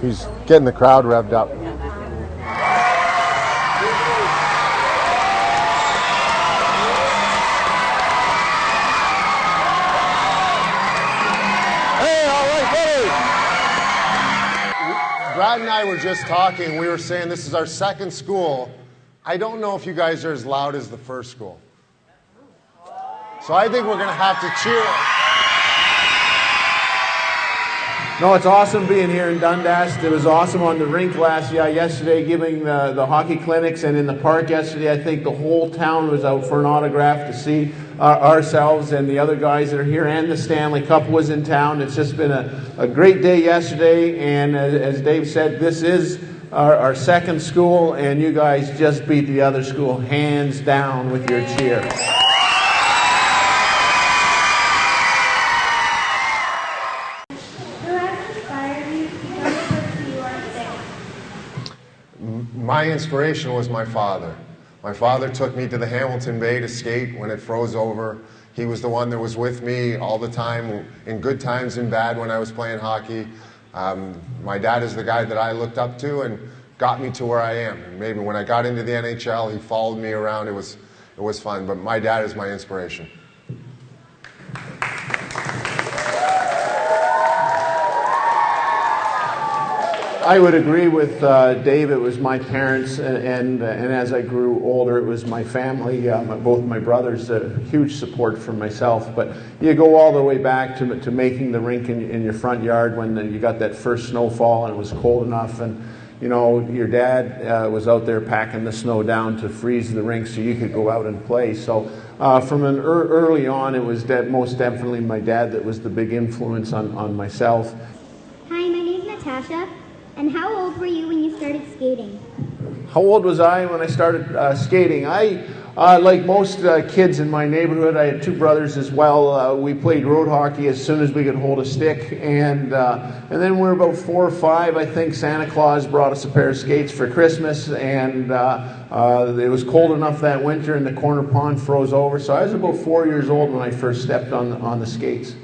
He's getting the crowd revved up. Brad and I were just talking. We were saying this is our second school. I don't know if you guys are as loud as the first school. So I think we're going to have to cheer. No, it's awesome being here in Dundas. It was awesome on the rink yesterday, giving the hockey clinics, and in the park yesterday. I think the whole town was out for an autograph to see ourselves and the other guys that are here, and the Stanley Cup was in town. It's just been a great day yesterday, and as Dave said, this is our second school, and you guys just beat the other school hands down with your cheer. My inspiration was my father. My father took me to the Hamilton Bay to skate when it froze over. He was the one that was with me all the time, in good times and bad when I was playing hockey. My dad is the guy that I looked up to and got me to where I am. And maybe when I got into the NHL, he followed me around. It was fun, but my dad is my inspiration. I would agree with Dave. It was my parents, and as I grew older, it was my family, both my brothers, a huge support for myself. But you go all the way back to making the rink in your front yard when you got that first snowfall and it was cold enough, and you know your dad was out there packing the snow down to freeze the rink so you could go out and play. So from an early on, it was most definitely my dad that was the big influence on myself. Hi, my name's Natasha. And how old were you when you started skating? How old was I when I started skating? I, like most kids in my neighborhood, I had two brothers as well. We played road hockey as soon as we could hold a stick. And then we were about 4 or 5. I think Santa Claus brought us a pair of skates for Christmas. And it was cold enough that winter and the corner pond froze over. So I was about 4 years old when I first stepped on the skates.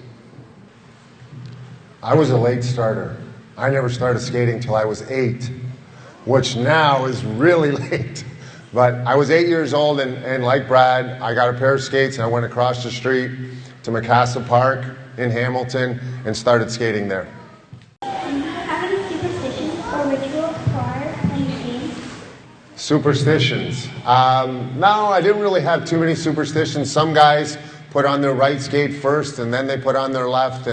I was a late starter. I never started skating till I was 8, which now is really late. But I was 8 years old, and like Brad, I got a pair of skates and I went across the street to McCassel Park in Hamilton and started skating there. Do you have any superstitions or rituals prior to playing games? Superstitions. No, I didn't really have too many superstitions. Some guys put on their right skate first and then they put on their left.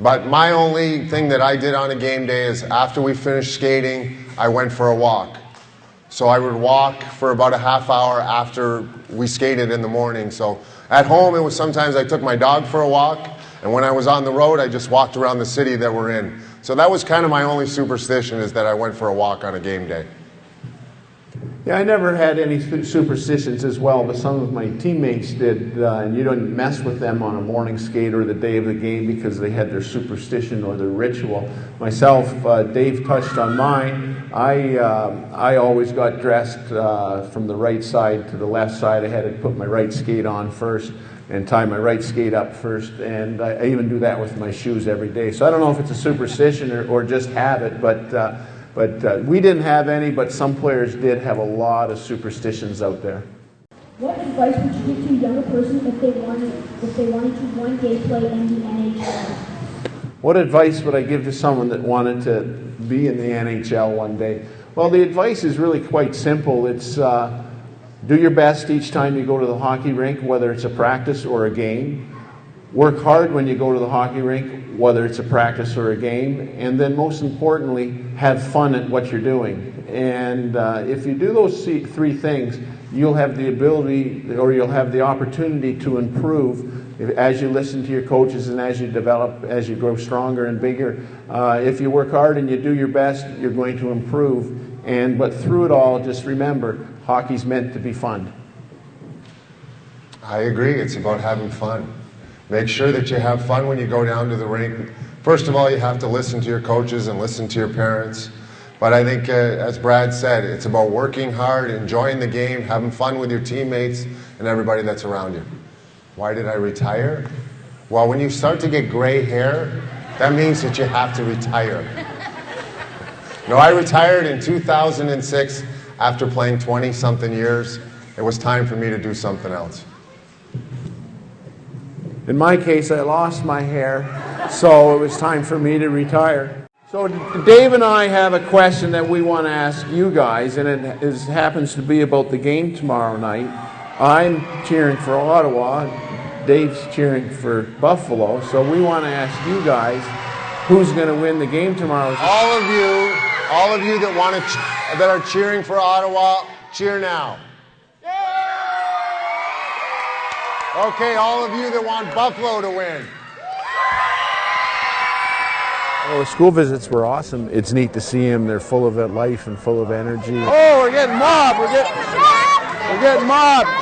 But my only thing that I did on a game day is after we finished skating, I went for a walk. So I would walk for about a half hour after we skated in the morning. So at home, it was sometimes I took my dog for a walk, and when I was on the road, I just walked around the city that we're in. So that was kind of my only superstition, is that I went for a walk on a game day. Yeah, I never had any superstitions as well, but some of my teammates did, and you don't mess with them on a morning skate or the day of the game because they had their superstition or their ritual. Myself, Dave touched on mine. I always got dressed from the right side to the left side. I had to put my right skate on first and tie my right skate up first, and I even do that with my shoes every day. So I don't know if it's a superstition or just habit, but we didn't have any, but some players did have a lot of superstitions out there. What advice would you give to a younger person if they wanted to one day play in the NHL? What advice would I give to someone that wanted to be in the NHL one day? Well, the advice is really quite simple. It's do your best each time you go to the hockey rink, whether it's a practice or a game. Work hard when you go to the hockey rink, whether it's a practice or a game. And then most importantly, have fun at what you're doing. And if you do those three things, you'll have the ability, or you'll have the opportunity to improve as you listen to your coaches and as you develop, as you grow stronger and bigger. If you work hard and you do your best, you're going to improve. But through it all, just remember, hockey's meant to be fun. I agree. It's about having fun. Make sure that you have fun when you go down to the rink. First of all, you have to listen to your coaches and listen to your parents. But I think, as Brad said, it's about working hard, enjoying the game, having fun with your teammates and everybody that's around you. Why did I retire? Well, when you start to get gray hair, that means that you have to retire. No, I retired in 2006 after playing 20-something years. It was time for me to do something else. In my case, I lost my hair, so it was time for me to retire. So Dave and I have a question that we want to ask you guys, and it happens to be about the game tomorrow night. I'm cheering for Ottawa. Dave's cheering for Buffalo. So we want to ask you guys, who's going to win the game tomorrow? All of you that are cheering for Ottawa, cheer now. Okay, all of you that want Buffalo to win. Oh, the school visits were awesome. It's neat to see them. They're full of life and full of energy. Oh, we're getting mobbed. We're getting mobbed.